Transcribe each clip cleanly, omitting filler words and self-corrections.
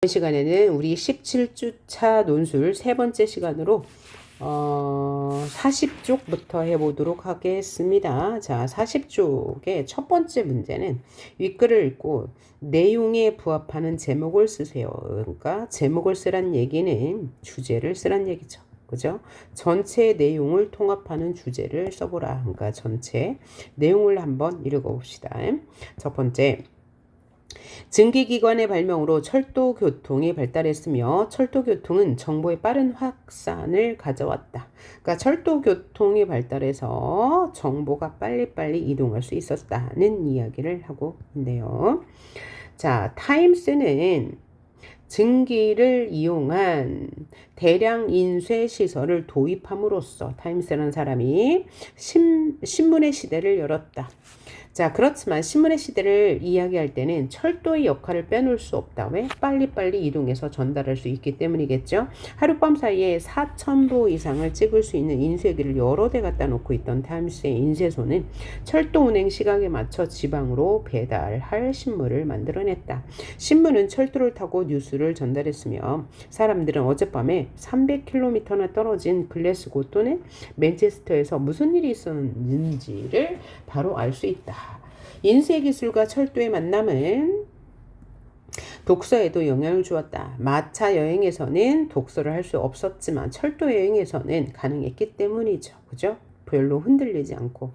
이번 시간에는 우리 17주차 논술 세 번째 시간으로 40쪽부터 해보도록 하겠습니다. 자, 40쪽의 첫 번째 문제는 윗글을 읽고 내용에 부합하는 제목을 쓰세요. 그러니까 제목을 쓰란 얘기는 주제를 쓰란 얘기죠. 그죠? 전체 내용을 통합하는 주제를 써보라. 그러니까 전체 내용을 한번 읽어봅시다. 첫 번째, 증기기관의 발명으로 철도교통이 발달했으며 철도교통은 정보의 빠른 확산을 가져왔다. 그러니까 철도교통이 발달해서 정보가 빨리빨리 이동할 수 있었다는 이야기를 하고 있네요. 자, 타임스는 증기를 이용한 대량 인쇄 시설을 도입함으로써 타임스라는 사람이 신문의 시대를 열었다. 자, 그렇지만 신문의 시대를 이야기할 때는 철도의 역할을 빼놓을 수 없다. 왜? 빨리빨리 이동해서 전달할 수 있기 때문이겠죠. 하룻밤 사이에 4,000부 이상을 찍을 수 있는 인쇄기를 여러 대 갖다 놓고 있던 타임스의 인쇄소는 철도 운행 시각에 맞춰 지방으로 배달할 신문을 만들어냈다. 신문은 철도를 타고 뉴스를 전달했으며 사람들은 어젯밤에 300km나 떨어진 글래스고 또는 맨체스터에서 무슨 일이 있었는지를 바로 알 수 있다. 인쇄기술과 철도의 만남은 독서에도 영향을 주었다. 마차 여행에서는 독서를 할 수 없었지만 철도 여행에서는 가능했기 때문이죠. 그죠? 별로 흔들리지 않고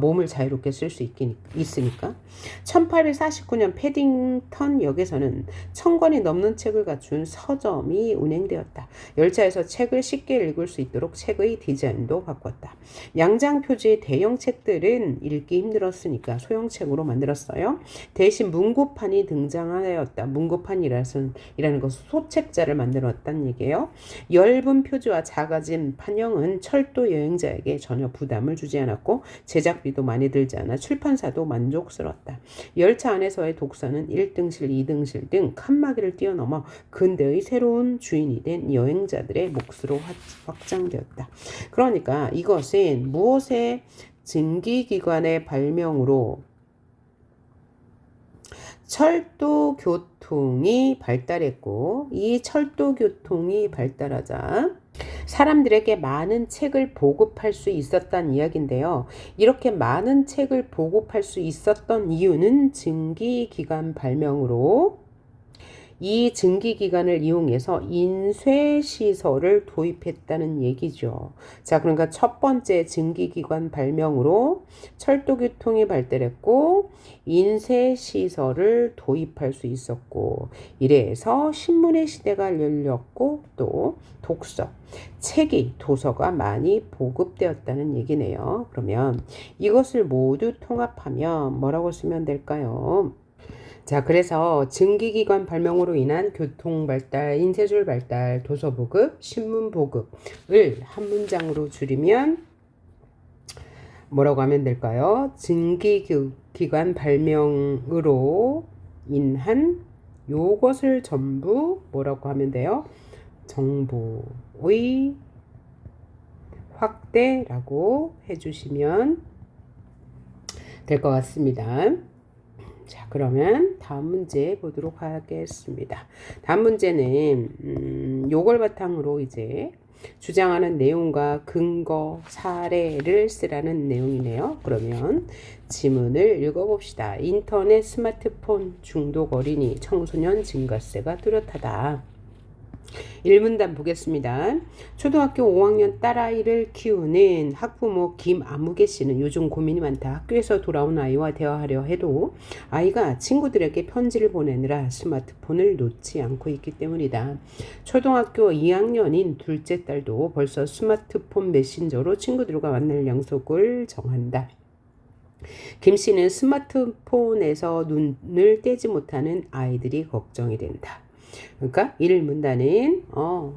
몸을 자유롭게 쓸 수 있으니까. 1849년 패딩턴 역에서는 1000권이 넘는 책을 갖춘 서점이 운행되었다. 열차에서 책을 쉽게 읽을 수 있도록 책의 디자인도 바꿨다. 양장 표지의 대형 책들은 읽기 힘들었으니까 소형책으로 만들었어요. 대신 문고판이 등장하였다. 문고판이라는 것은 소책자를 만들었다는 얘기예요. 엷은 표지와 작아진 판형은 철도 여행자에게 전혀 부담을 주지 않았고 제작비도 많이 들지 않아 출판사도 만족스러웠다. 열차 안에서의 독서는 1등실, 2등실 등 칸막이를 뛰어넘어 근대의 새로운 주인이 된 여행자들의 몫으로 확장되었다. 그러니까 이것은 무엇의 증기기관의 발명으로 철도교통이 발달했고 이 철도교통이 발달하자 사람들에게 많은 책을 보급할 수 있었다는 이야기인데요. 이렇게 많은 책을 보급할 수 있었던 이유는 증기기관 발명으로 이 증기기관을 이용해서 인쇄시설을 도입했다는 얘기죠. 자, 그러니까 첫 번째 증기기관 발명으로 철도교통이 발달했고 인쇄시설을 도입할 수 있었고 이래서 신문의 시대가 열렸고 또 독서, 책이 도서가 많이 보급되었다는 얘기네요. 그러면 이것을 모두 통합하면 뭐라고 쓰면 될까요? 자, 그래서 증기기관 발명으로 인한 교통 발달, 인쇄술 발달, 도서 보급, 신문 보급을 한 문장으로 줄이면 뭐라고 하면 될까요? 증기기관 발명으로 인한 요것을 전부 뭐라고 하면 돼요? 정보의 확대라고 해주시면 될 것 같습니다. 자, 그러면 다음 문제 보도록 하겠습니다. 다음 문제는 요걸 바탕으로 이제 주장하는 내용과 근거, 사례를 쓰라는 내용이네요. 그러면 지문을 읽어봅시다. 인터넷, 스마트폰 중독 어린이, 청소년 증가세가 뚜렷하다. 1문단 보겠습니다. 초등학교 5학년 딸아이를 키우는 학부모 김아무개 씨는 요즘 고민이 많다. 학교에서 돌아온 아이와 대화하려 해도 아이가 친구들에게 편지를 보내느라 스마트폰을 놓지 않고 있기 때문이다. 초등학교 2학년인 둘째 딸도 벌써 스마트폰 메신저로 친구들과 만날 약속을 정한다. 김 씨는 스마트폰에서 눈을 떼지 못하는 아이들이 걱정이 된다. 그러니까 1문단은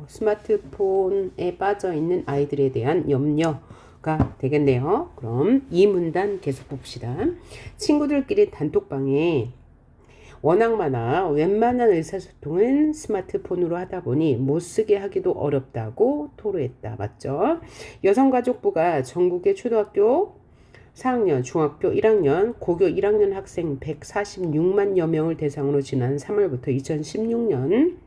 스마트폰에 빠져있는 아이들에 대한 염려가 되겠네요. 그럼 2문단 계속 봅시다. 친구들끼리 단톡방에 워낙 많아 웬만한 의사소통은 스마트폰으로 하다 보니 못쓰게 하기도 어렵다고 토로했다. 맞죠? 여성가족부가 전국의 초등학교 4학년, 중학교 1학년, 고교 1학년 학생 146만여 명을 대상으로 지난 3월부터 2016년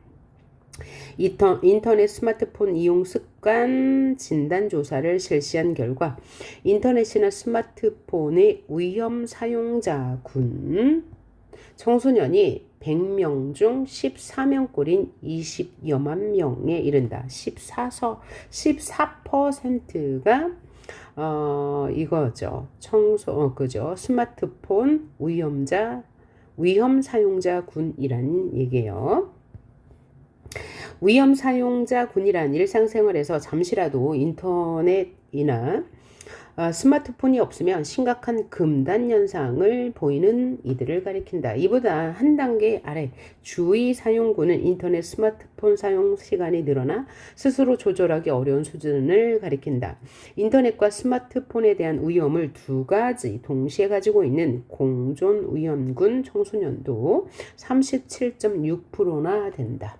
인터넷 스마트폰 이용 습관 진단 조사를 실시한 결과 인터넷이나 스마트폰의 위험 사용자군 청소년이 100명 중 14명꼴인 20여만 명에 이른다. 14%가 이거죠. 그죠. 스마트폰 위험 사용자군이라는 얘기예요. 위험 사용자군이란 일상생활에서 잠시라도 인터넷이나 스마트폰이 없으면 심각한 금단 현상을 보이는 이들을 가리킨다. 이보다 한 단계 아래 주의 사용군은 인터넷 스마트폰 사용 시간이 늘어나 스스로 조절하기 어려운 수준을 가리킨다. 인터넷과 스마트폰에 대한 위험을 두 가지 동시에 가지고 있는 공존 위험군 청소년도 37.6%나 된다.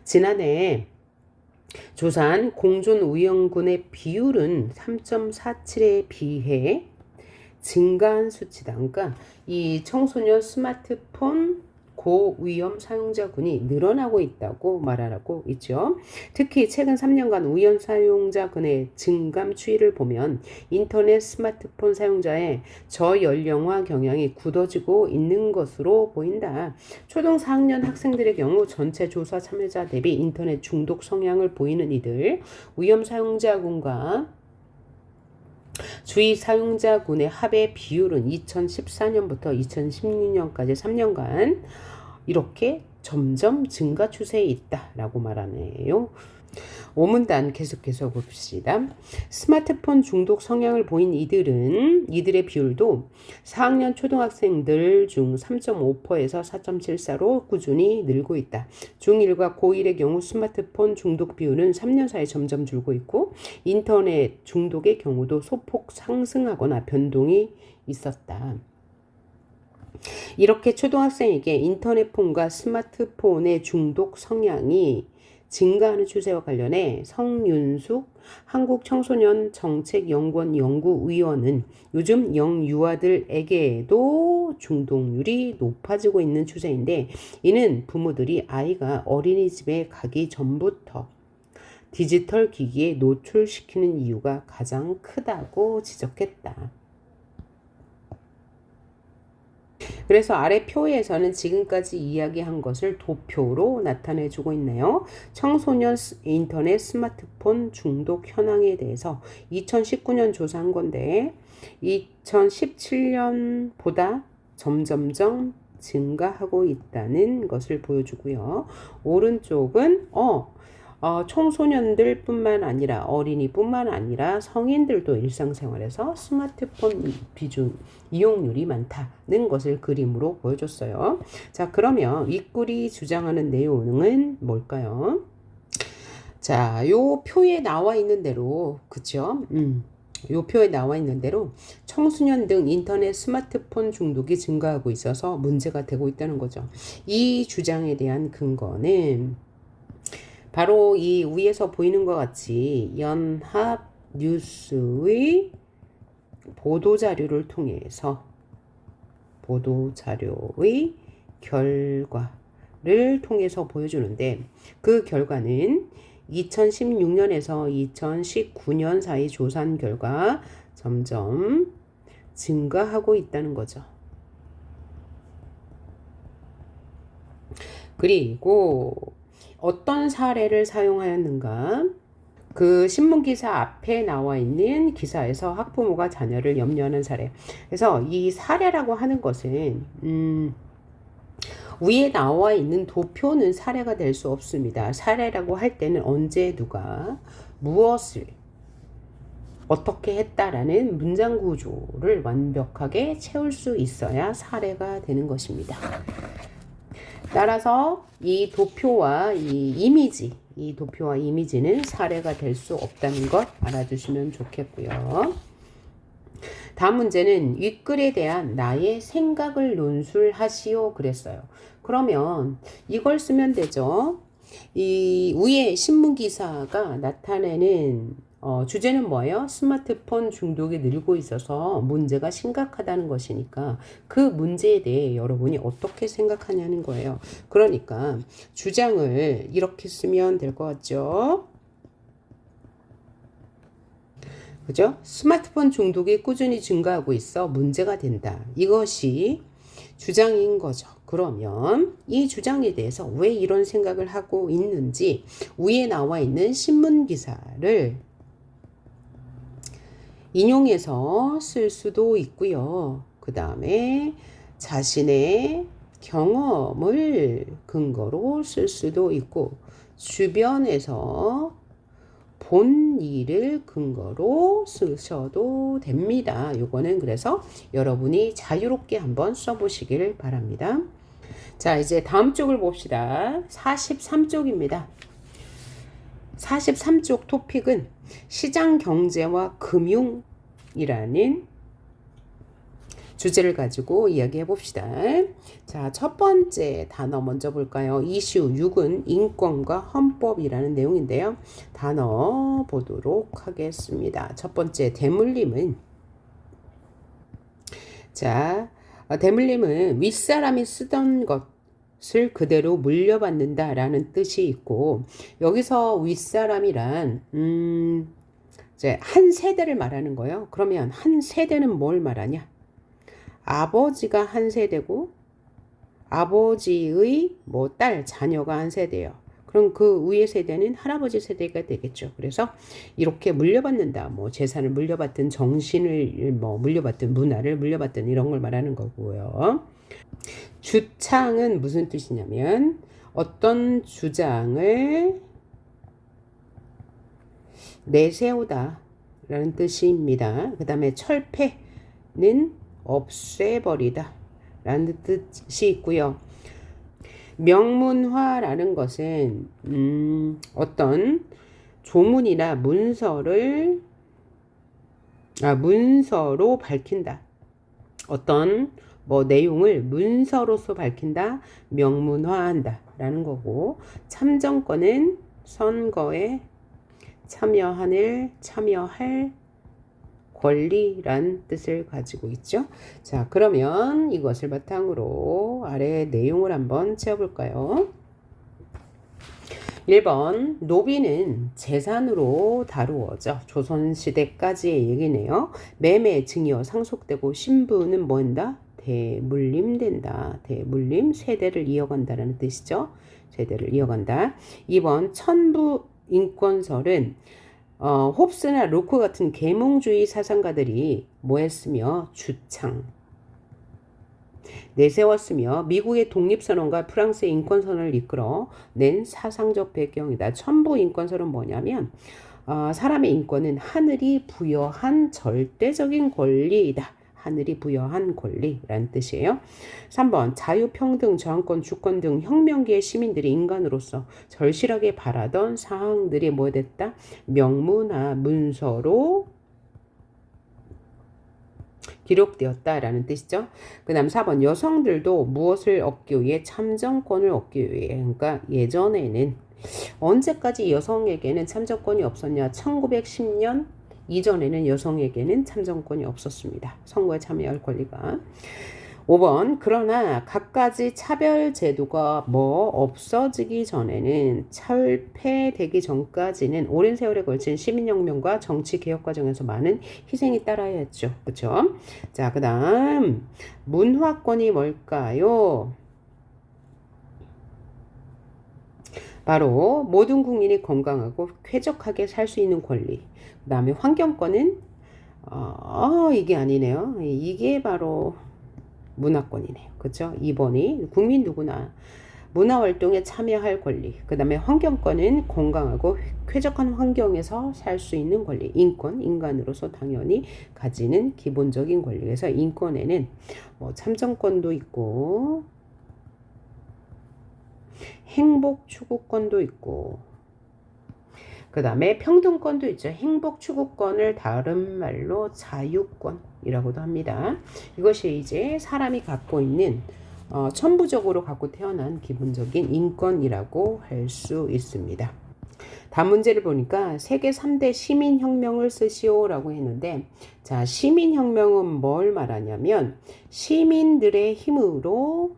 지난해 조사한 공존 위험군의 비율은 3.47에 비해 증가한 수치다. 그러니까 이 청소년 스마트폰 고위험 사용자군이 늘어나고 있다고 말하고 있죠. 특히 최근 3년간 위험 사용자군의 증감 추이를 보면 인터넷 스마트폰 사용자의 저연령화 경향이 굳어지고 있는 것으로 보인다. 초등 4학년 학생들의 경우 전체 조사 참여자 대비 인터넷 중독 성향을 보이는 이들 위험 사용자군과 주의 사용자군의 합의 비율은 2014년부터 2016년까지 3년간 이렇게 점점 증가 추세에 있다라고 말하네요. 오문단 계속해서 봅시다. 스마트폰 중독 성향을 보인 이들의 비율도 4학년 초등학생들 중 3.5%에서 4.74로 꾸준히 늘고 있다. 중1과 고1의 경우 스마트폰 중독 비율은 3년 사이 점점 줄고 있고 인터넷 중독의 경우도 소폭 상승하거나 변동이 있었다. 이렇게 초등학생에게 인터넷폰과 스마트폰의 중독 성향이 증가하는 추세와 관련해 성윤숙 한국청소년정책연구원 연구위원은 요즘 영유아들에게도 중독률이 높아지고 있는 추세인데 이는 부모들이 아이가 어린이집에 가기 전부터 디지털 기기에 노출시키는 이유가 가장 크다고 지적했다. 그래서 아래 표에서는 지금까지 이야기한 것을 도표로 나타내주고 있네요. 청소년 인터넷 스마트폰 중독 현황에 대해서 2019년 조사한 건데 2017년보다 점점점 증가하고 있다는 것을 보여주고요. 오른쪽은 청소년들 뿐만 아니라 어린이뿐만 아니라 성인들도 일상생활에서 스마트폰 비중 이용률이 많다는 것을 그림으로 보여줬어요. 자, 그러면 윗글이 주장하는 내용은 뭘까요? 자, 요 표에 나와 있는 대로 그쵸? 요 표에 나와 있는 대로 청소년 등 인터넷 스마트폰 중독이 증가하고 있어서 문제가 되고 있다는 거죠. 이 주장에 대한 근거는 바로 이 위에서 보이는 것 같이 연합뉴스의 보도자료를 통해서 보도자료의 결과를 통해서 보여주는데 그 결과는 2016년에서 2019년 사이 조사한 결과 점점 증가하고 있다는 거죠. 그리고 어떤 사례를 사용하였는가? 그 신문기사 앞에 나와 있는 기사에서 학부모가 자녀를 염려하는 사례. 그래서 이 사례라고 하는 것은 위에 나와 있는 도표는 사례가 될 수 없습니다. 사례라고 할 때는 언제 누가 무엇을 어떻게 했다라는 문장 구조를 완벽하게 채울 수 있어야 사례가 되는 것입니다. 따라서 이 도표와 이 도표와 이미지는 사례가 될 수 없다는 것 알아두시면 좋겠고요. 다음 문제는 윗글에 대한 나의 생각을 논술하시오 그랬어요. 그러면 이걸 쓰면 되죠. 이 위에 신문 기사가 나타내는 주제는 뭐예요? 스마트폰 중독이 늘고 있어서 문제가 심각하다는 것이니까 그 문제에 대해 여러분이 어떻게 생각하냐는 거예요. 그러니까 주장을 이렇게 쓰면 될 것 같죠? 그죠? 스마트폰 중독이 꾸준히 증가하고 있어 문제가 된다. 이것이 주장인 거죠. 그러면 이 주장에 대해서 왜 이런 생각을 하고 있는지 위에 나와 있는 신문 기사를 인용해서 쓸 수도 있고요. 그 다음에 자신의 경험을 근거로 쓸 수도 있고 주변에서 본 일을 근거로 쓰셔도 됩니다. 요거는 그래서 여러분이 자유롭게 한번 써보시길 바랍니다. 자, 이제 다음 쪽을 봅시다. 43쪽입니다. 43쪽 토픽은 시장 경제와 금융이라는 주제를 가지고 이야기해 봅시다. 자, 첫 번째 단어 먼저 볼까요? 이슈 6은 인권과 헌법이라는 내용인데요. 단어 보도록 하겠습니다. 첫 번째 대물림은 자, 대물림은 윗사람이 쓰던 것을 그대로 물려받는다라는 뜻이 있고 여기서 윗사람이란 이제 한 세대를 말하는 거예요. 그러면 한 세대는 뭘 말하냐? 아버지가 한 세대고 아버지의 딸, 자녀가 한 세대예요. 그럼 그 위의 세대는 할아버지 세대가 되겠죠. 그래서 이렇게 물려받는다. 재산을 물려받든 정신을 물려받든 문화를 물려받든 이런 걸 말하는 거고요. 주창은 무슨 뜻이냐면 어떤 주장을 내세우다 라는 뜻입니다. 그 다음에 철폐는 없애버리다 라는 뜻이 있고요. 명문화라는 것은 어떤 조문이나 문서로 밝힌다. 어떤 내용을 문서로서 밝힌다, 명문화한다 라는 거고 참정권은 선거에 참여할 권리란 뜻을 가지고 있죠. 자, 그러면 이것을 바탕으로 아래 내용을 한번 채워볼까요? 1번 노비는 재산으로 다루어져 조선시대까지의 얘기네요. 매매, 증여, 상속되고 신부는 뭐한다? 대물림된다. 대물림, 세대를 이어간다라는 뜻이죠. 세대를 이어간다. 2번 천부 인권설은 홉스나 로크 같은 계몽주의 사상가들이 뭐했으며 주창 내세웠으며 미국의 독립선언과 프랑스의 인권선언을 이끌어 낸 사상적 배경이다. 천부 인권설은 뭐냐면 사람의 인권은 하늘이 부여한 절대적인 권리이다. 하늘이 부여한 권리라는 뜻이에요. 3번 자유평등, 저항권, 주권 등 혁명기의 시민들이 인간으로서 절실하게 바라던 사항들이 뭐 됐다? 명문화 문서로 기록되었다라는 뜻이죠. 그 다음 4번 여성들도 무엇을 얻기 위해 참정권을 얻기 위해 그러니까 예전에는 언제까지 여성에게는 참정권이 없었냐? 1910년 이전에는 여성에게는 참정권이 없었습니다. 선거에 참여할 권리가. 5번 그러나 갖가지 차별 제도가 없어지기 전에는 철폐되기 전까지는 오랜 세월에 걸친 시민혁명과 정치개혁 과정에서 많은 희생이 따라야 했죠. 그렇죠? 자, 그 다음 문화권이 뭘까요? 바로 모든 국민이 건강하고 쾌적하게 살 수 있는 권리. 그 다음에 환경권은 이게 아니네요. 이게 바로 문화권이네요. 그렇죠? 2번이 국민 누구나 문화활동에 참여할 권리. 그 다음에 환경권은 건강하고 쾌적한 환경에서 살 수 있는 권리. 인권, 인간으로서 당연히 가지는 기본적인 권리. 그래서 인권에는 참정권도 있고 행복 추구권도 있고 그 다음에 평등권도 있죠. 행복 추구권을 다른 말로 자유권이라고도 합니다. 이것이 이제 사람이 갖고 있는 천부적으로 갖고 태어난 기본적인 인권이라고 할 수 있습니다. 다음 문제를 보니까 세계 3대 시민혁명을 쓰시오라고 했는데, 자, 시민혁명은 뭘 말하냐면 시민들의 힘으로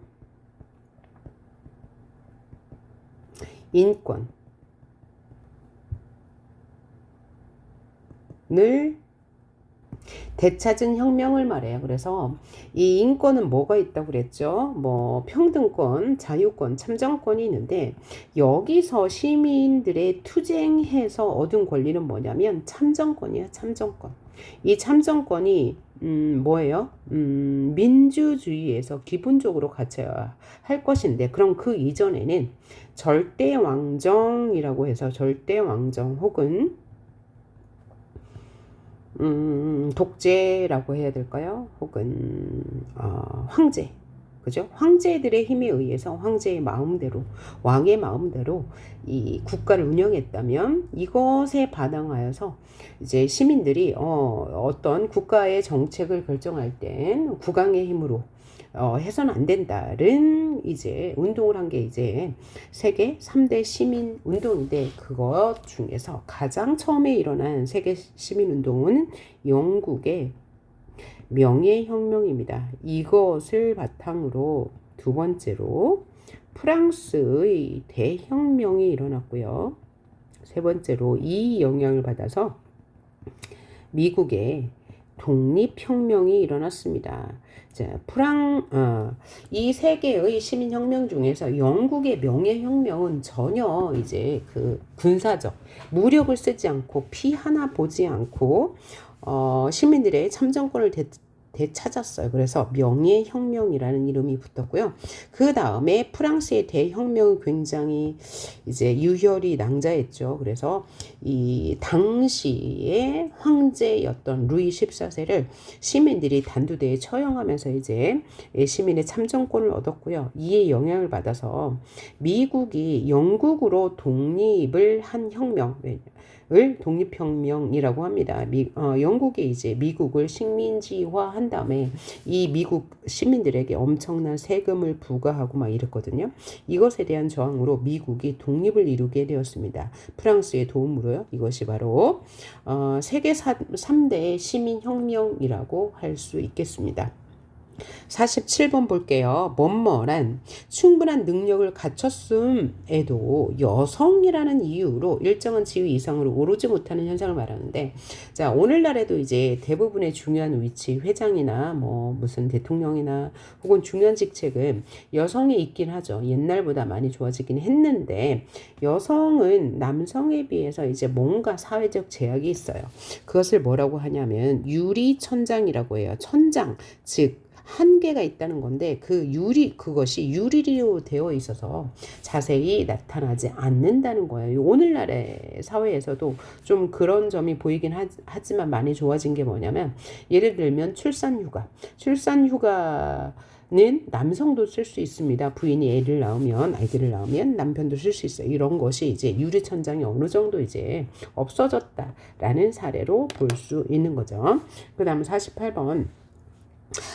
인권을 되찾은 혁명을 말해요. 그래서 이 인권은 뭐가 있다고 그랬죠? 뭐 평등권, 자유권, 참정권이 있는데 여기서 시민들의 투쟁해서 얻은 권리는 뭐냐면 참정권이야, 참정권. 이 참정권이 뭐예요? 민주주의에서 기본적으로 갖춰야 할 것인데, 그럼 그 이전에는 절대왕정이라고 해서 절대왕정 혹은 독재라고 해야 될까요? 혹은 황제, 그죠? 황제들의 힘에 의해서 황제의 마음대로, 왕의 마음대로 이 국가를 운영했다면 이것에 반항하여서 이제 시민들이 어떤 국가의 정책을 결정할 땐 국왕의 힘으로 해서는 안 된다는 이제 운동을 한 게 이제 세계 3대 시민 운동인데, 그것 중에서 가장 처음에 일어난 세계 시민 운동은 영국의 명예혁명입니다. 이것을 바탕으로 두 번째로 프랑스의 대혁명이 일어났고요. 세 번째로 이 영향을 받아서 미국의 독립혁명이 일어났습니다. 자, 이 세 개의 시민혁명 중에서 영국의 명예혁명은 전혀 이제 그 군사적, 무력을 쓰지 않고 피 하나 보지 않고, 시민들의 참정권을 되찾았어요. 그래서 명예혁명이라는 이름이 붙었고요. 그 다음에 프랑스의 대혁명은 굉장히 이제 유혈이 낭자했죠. 그래서 이 당시의 황제였던 루이 14세를 시민들이 단두대에 처형하면서 이제 시민의 참정권을 얻었고요. 이에 영향을 받아서 미국이 영국으로 독립을 한 혁명, 을 독립혁명이라고 합니다. 영국이 이제 미국을 식민지화한 다음에 이 미국 시민들에게 엄청난 세금을 부과하고 막 이랬거든요. 이것에 대한 저항으로 미국이 독립을 이루게 되었습니다. 프랑스의 도움으로요. 이것이 바로 세계 3대 시민혁명이라고 할 수 있겠습니다. 47번 볼게요. 뭐뭐란 충분한 능력을 갖췄음에도 여성이라는 이유로 일정한 지위 이상으로 오르지 못하는 현상을 말하는데, 자, 오늘날에도 이제 대부분의 중요한 위치, 회장이나 뭐 무슨 대통령이나 혹은 중요한 직책은 여성이 있긴 하죠. 옛날보다 많이 좋아지긴 했는데 여성은 남성에 비해서 이제 뭔가 사회적 제약이 있어요. 그것을 뭐라고 하냐면 유리천장이라고 해요. 천장, 즉 한계가 있다는 건데, 그것이 유리로 되어 있어서 자세히 나타나지 않는다는 거예요. 오늘날의 사회에서도 좀 그런 점이 보이긴 하지만 많이 좋아진 게 뭐냐면, 예를 들면 출산휴가는 남성도 쓸 수 있습니다. 부인이 아이들을 낳으면 남편도 쓸 수 있어요. 이런 것이 이제 유리천장이 어느 정도 이제 없어졌다라는 사례로 볼 수 있는 거죠. 그 다음 48번.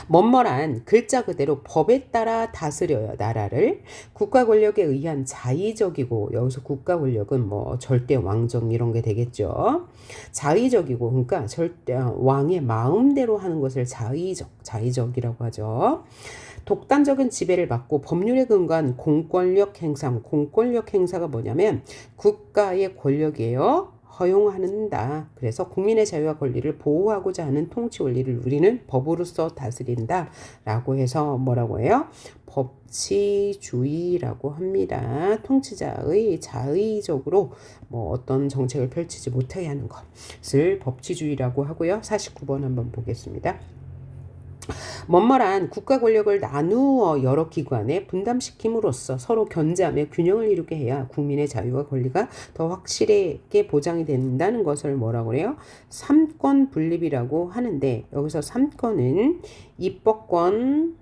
뭐뭐란 글자 그대로 법에 따라 다스려요. 나라를 국가 권력에 의한 자의적이고, 여기서 국가 권력은 뭐 절대 왕정 이런 게 되겠죠. 자의적이고, 그러니까 절대 왕의 마음대로 하는 것을 자의적이라고 하죠. 독단적인 지배를 받고 법률에 근거한 공권력 행사가 뭐냐면 국가의 권력이에요. 허용한다. 그래서 국민의 자유와 권리를 보호하고자 하는 통치 원리를 우리는 법으로서 다스린다 라고 해서 뭐라고 해요? 법치주의라고 합니다. 통치자의 자의적으로 뭐 어떤 정책을 펼치지 못하게 하는 것을 법치주의라고 하고요. 49번 한번 보겠습니다. 뭐뭐란 국가 권력을 나누어 여러 기관에 분담시킴으로써 서로 견제하며 균형을 이루게 해야 국민의 자유와 권리가 더 확실하게 보장이 된다는 것을 뭐라고 그래요? 삼권 분립이라고 하는데, 여기서 삼권은 입법권,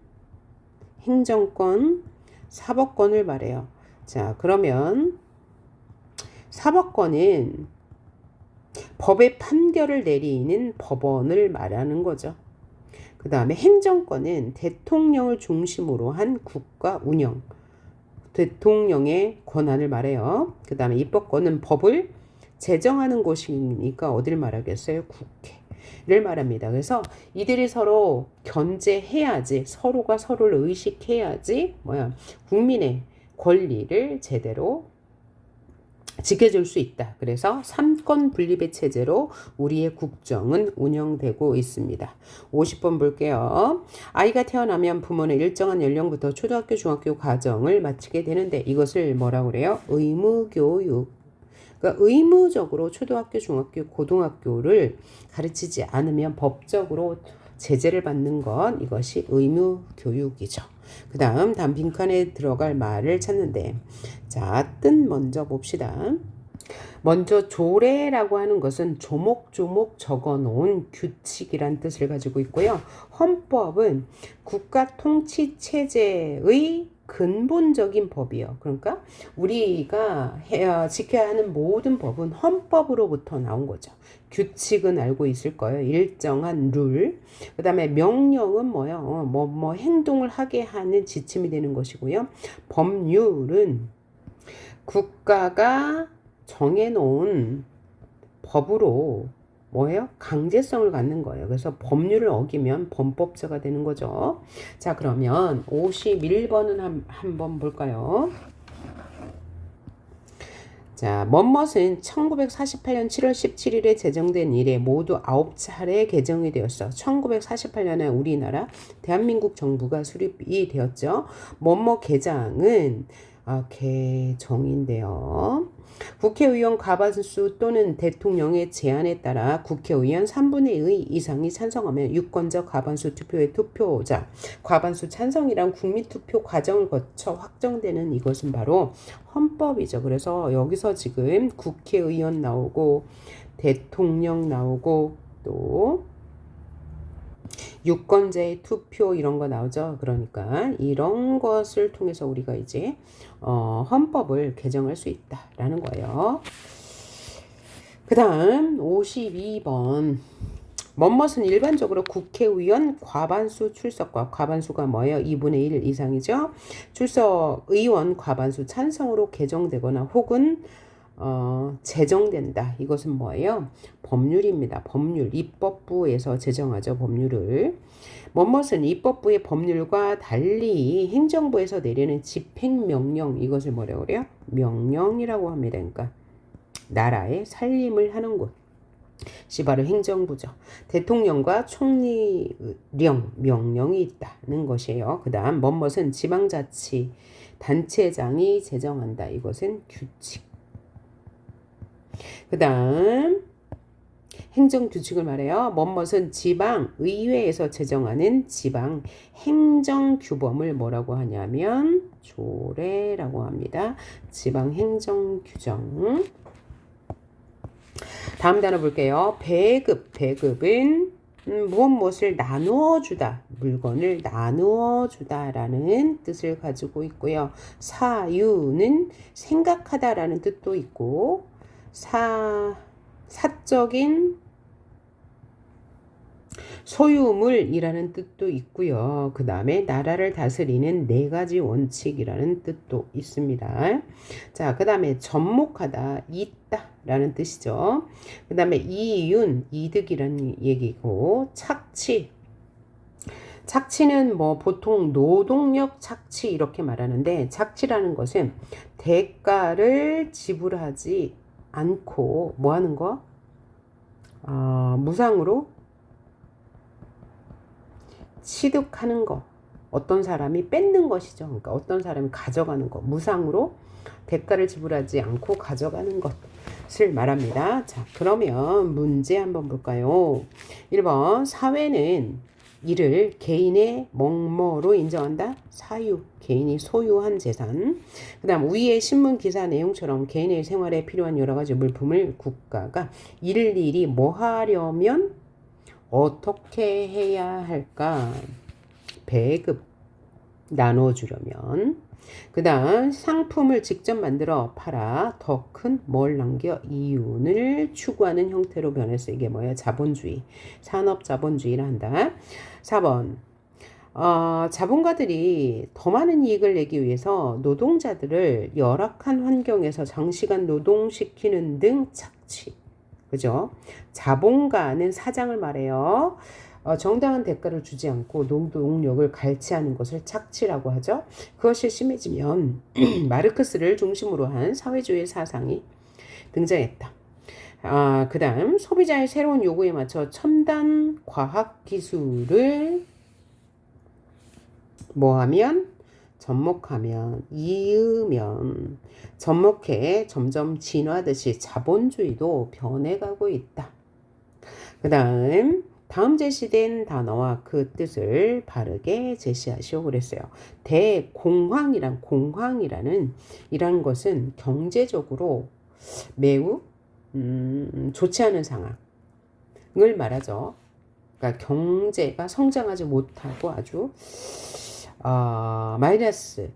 행정권, 사법권을 말해요. 자, 그러면 사법권은 법의 판결을 내리는 법원을 말하는 거죠. 그 다음에 행정권은 대통령을 중심으로 한 국가 운영, 대통령의 권한을 말해요. 그 다음에 입법권은 법을 제정하는 곳이니까 어딜 말하겠어요? 국회를 말합니다. 그래서 이들이 서로 견제해야지, 서로가 서로를 의식해야지 국민의 권리를 제대로 지켜줄 수 있다. 그래서 삼권 분립의 체제로 우리의 국정은 운영되고 있습니다. 50번 볼게요. 아이가 태어나면 부모는 일정한 연령부터 초등학교, 중학교 과정을 마치게 되는데 이것을 뭐라고 그래요? 의무교육. 그러니까 의무적으로 초등학교, 중학교, 고등학교를 가르치지 않으면 법적으로 제재를 받는 건 이것이 의무교육이죠. 그 다음 빈칸에 들어갈 말을 찾는데 자, 뜻 먼저 봅시다. 먼저 조례라고 하는 것은 조목조목 적어놓은 규칙이란 뜻을 가지고 있고요. 헌법은 국가 통치 체제의 근본적인 법이요. 그러니까 우리가 지켜야 하는 모든 법은 헌법으로부터 나온 거죠. 규칙은 알고 있을 거예요. 일정한 룰. 그 다음에 명령은 뭐요? 행동을 하게 하는 지침이 되는 것이고요. 법률은 국가가 정해놓은 법으로 강제성을 갖는 거예요. 그래서 법률을 어기면 범법자가 되는 거죠. 자, 그러면 51번은 한번 볼까요? 자, 멋멋은 1948년 7월 17일에 제정된 이래 모두 9차례 개정이 되었어. 1948년에 우리나라 대한민국 정부가 수립이 되었죠. 멋멋 개정은 개정인데요. 국회의원 과반수 또는 대통령의 제안에 따라 국회의원 3분의 2 이상이 찬성하면 유권자 과반수 투표의 투표자 과반수 찬성이란 국민투표 과정을 거쳐 확정되는 이것은 바로 헌법이죠. 그래서 여기서 지금 국회의원 나오고 대통령 나오고 또 유권자의 투표 이런 거 나오죠. 그러니까 이런 것을 통해서 우리가 이제 헌법을 개정할 수 있다라는 거예요. 그 다음 52번. 멋멋은 일반적으로 국회의원 과반수 출석과 과반수가 뭐예요? 2분의 1 이상이죠. 출석 의원 과반수 찬성으로 개정되거나 혹은 제정된다. 이것은 뭐예요? 법률입니다. 법률. 입법부에서 제정하죠. 법률을. 멋멋은 입법부의 법률과 달리 행정부에서 내리는 집행명령. 이것을 뭐라고 그래요? 명령이라고 합니다. 그러니까 나라의 살림을 하는 곳. 바로 행정부죠. 대통령과 총리령 명령이 있다는 것이에요. 그 다음 멋멋은 지방자치 단체장이 제정한다. 이것은 규칙. 그 다음 행정규칙을 말해요. 멋멋은 지방의회에서 제정하는 지방 행정규범을 뭐라고 하냐면 조례라고 합니다. 지방행정규정. 다음 단어 볼게요. 배급. 배급은 무엇을 나누어 주다, 물건을 나누어 주다라는 뜻을 가지고 있고요. 사유는 생각하다라는 뜻도 있고 사적인 소유물이라는 뜻도 있고요. 그 다음에 나라를 다스리는 4가지 원칙이라는 뜻도 있습니다. 자, 그 다음에 접목하다, 있다라는 뜻이죠. 그 다음에 이윤, 이득이라는 얘기고 착취. 착취는 보통 노동력 착취 이렇게 말하는데 착취라는 것은 대가를 지불하지 않고 뭐 하는 거? 무상으로 취득하는 거. 어떤 사람이 뺏는 것이죠. 그러니까 어떤 사람이 가져가는 거. 무상으로 대가를 지불하지 않고 가져가는 것을 말합니다. 자, 그러면 문제 한번 볼까요? 1번 사회는 이를 개인의 뭐뭐로 인정한다. 사유, 개인이 소유한 재산. 그 다음 위의 신문 기사 내용처럼 개인의 생활에 필요한 여러 가지 물품을 국가가 일일이 뭐 하려면 어떻게 해야 할까? 배급, 나눠주려면. 그 다음 상품을 직접 만들어 팔아 더 큰 뭘 남겨 이윤을 추구하는 형태로 변했어. 이게 뭐야? 자본주의, 산업자본주의를 한다. 4번 자본가들이 더 많은 이익을 내기 위해서 노동자들을 열악한 환경에서 장시간 노동시키는 등 착취. 그죠? 자본가는 사장을 말해요. 정당한 대가를 주지 않고 노동력을 갈취하는 것을 착취라고 하죠. 그것이 심해지면 마르크스를 중심으로 한 사회주의 사상이 등장했다. 그 다음 소비자의 새로운 요구에 맞춰 첨단 과학 기술을 뭐하면 접목하면 이으면 접목해 점점 진화하듯이 자본주의도 변해가고 있다. 그 다음 제시된 단어와 그 뜻을 바르게 제시하시오 그랬어요. 공황이라는 것은 경제적으로 매우 좋지 않은 상황을 말하죠. 그러니까 경제가 성장하지 못하고 아주 마이너스가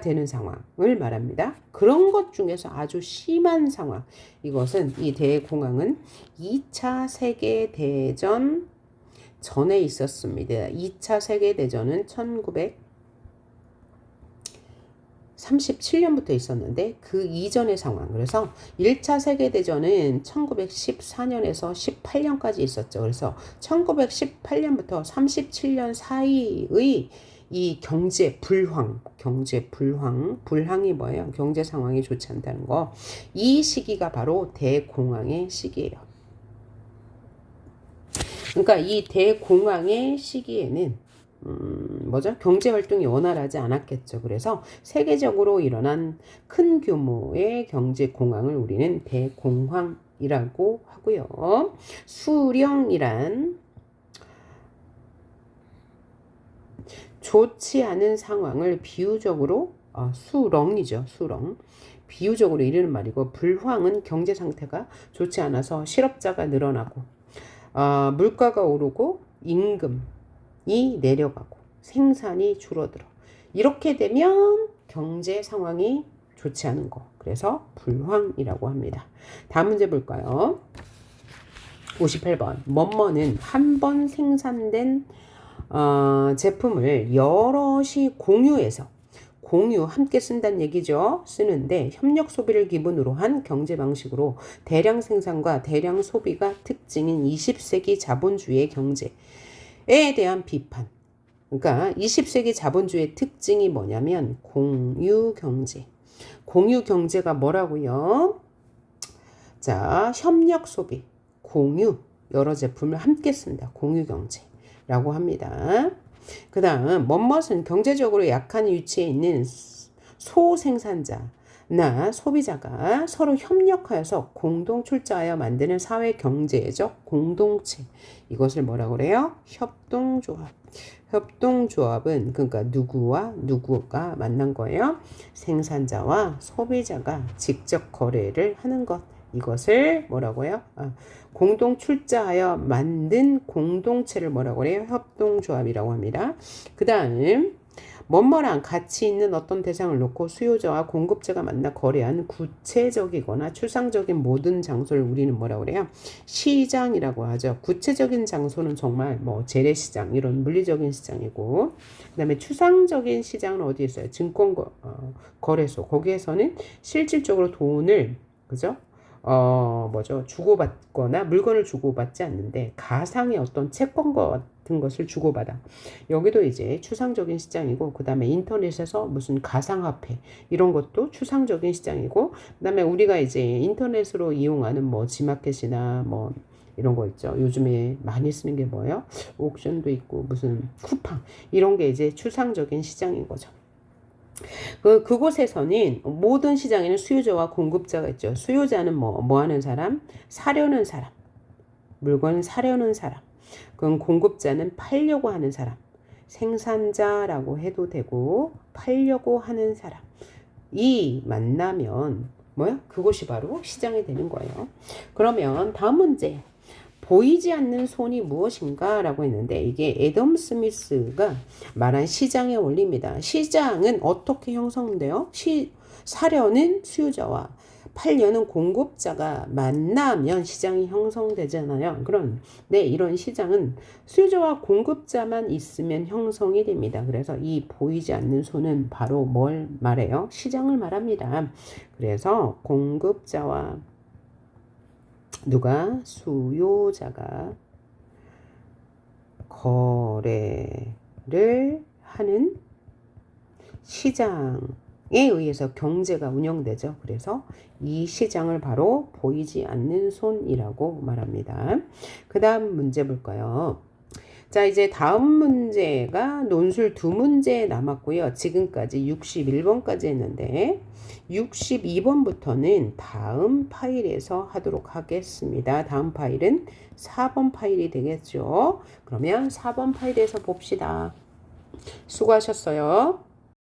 되는 상황을 말합니다. 그런 것 중에서 아주 심한 상황. 이것은 이 대공황은 2차 세계대전 전에 있었습니다. 2차 세계대전은 1937년부터 있었는데 그 이전의 상황. 그래서 1차 세계대전은 1914년에서 18년까지 있었죠. 그래서 1918년부터 37년 사이의 이 불황이 뭐예요? 경제 상황이 좋지 않다는 거. 이 시기가 바로 대공황의 시기예요. 그러니까 이 대공황의 시기에는 경제 활동이 원활하지 않았겠죠. 그래서 세계적으로 일어난 큰 규모의 경제 공황을 우리는 대공황이라고 하고요. 수령이란 좋지 않은 상황을 비유적으로 수렁이죠. 수렁. 비유적으로 이르는 말이고 불황은 경제 상태가 좋지 않아서 실업자가 늘어나고 물가가 오르고 임금이 내려가고 생산이 줄어들어. 이렇게 되면 경제 상황이 좋지 않은 거. 그래서 불황이라고 합니다. 다음 문제 볼까요? 58번. 뭐뭐는 한 번 생산된 제품을 여럿이 함께 쓴다는 얘기죠. 쓰는데 협력 소비를 기본으로 한 경제 방식으로 대량 생산과 대량 소비가 특징인 20세기 자본주의의 경제에 대한 비판. 그러니까 20세기 자본주의의 특징이 뭐냐면 공유경제. 공유경제가 뭐라고요? 자, 협력 소비, 공유, 여러 제품을 함께 쓴다. 공유경제라고 합니다. 그 다음 뭐뭇은 경제적으로 약한 위치에 있는 소생산자나 소비자가 서로 협력하여서 공동 출자하여 만드는 사회 경제적 공동체. 이것을 뭐라고 그래요? 협동조합. 협동조합은 그러니까 누구와 누구가 만난 거예요? 생산자와 소비자가 직접 거래를 하는 것. 이것을 뭐라고요? 공동 출자하여 만든 공동체를 뭐라고 해요? 협동조합이라고 합니다. 그 다음 뭐뭐랑 같이 있는 어떤 대상을 놓고 수요자와 공급자가 만나 거래한 구체적이거나 추상적인 모든 장소를 우리는 뭐라고 그래요? 시장이라고 하죠. 구체적인 장소는 정말 재래시장 이런 물리적인 시장이고, 그 다음에 추상적인 시장은 어디에 있어요? 증권 거래소. 거기에서는 실질적으로 돈을 그죠? 주고받거나 물건을 주고받지 않는데 가상의 어떤 채권 같은 것을 주고받아. 여기도 이제 추상적인 시장이고, 그 다음에 인터넷에서 무슨 가상화폐 이런 것도 추상적인 시장이고, 그 다음에 우리가 이제 인터넷으로 이용하는 지마켓이나 이런 거 있죠. 요즘에 많이 쓰는 게 뭐예요? 옥션도 있고 무슨 쿠팡 이런 게 이제 추상적인 시장인 거죠. 그곳에서는 모든 시장에는 수요자와 공급자가 있죠. 수요자는 뭐 하는 사람? 사려는 사람. 물건 사려는 사람. 그럼 공급자는 팔려고 하는 사람. 생산자라고 해도 되고 팔려고 하는 사람. 이 만나면 그것이 바로 시장이 되는 거예요. 그러면 다음 문제. 보이지 않는 손이 무엇인가? 라고 했는데 이게 애덤 스미스가 말한 시장의 원리입니다. 시장은 어떻게 형성돼요? 사려는 수요자와 팔려는 공급자가 만나면 시장이 형성되잖아요. 그런데 이런 시장은 수요자와 공급자만 있으면 형성이 됩니다. 그래서 이 보이지 않는 손은 바로 뭘 말해요? 시장을 말합니다. 그래서 공급자와 누가? 수요자가 거래를 하는 시장에 의해서 경제가 운영되죠. 그래서 이 시장을 바로 보이지 않는 손이라고 말합니다. 그 다음 문제 볼까요? 자, 이제 다음 문제가 논술 두 문제 남았고요. 지금까지 61번까지 했는데 62번부터는 다음 파일에서 하도록 하겠습니다. 다음 파일은 4번 파일이 되겠죠. 그러면 4번 파일에서 봅시다. 수고하셨어요.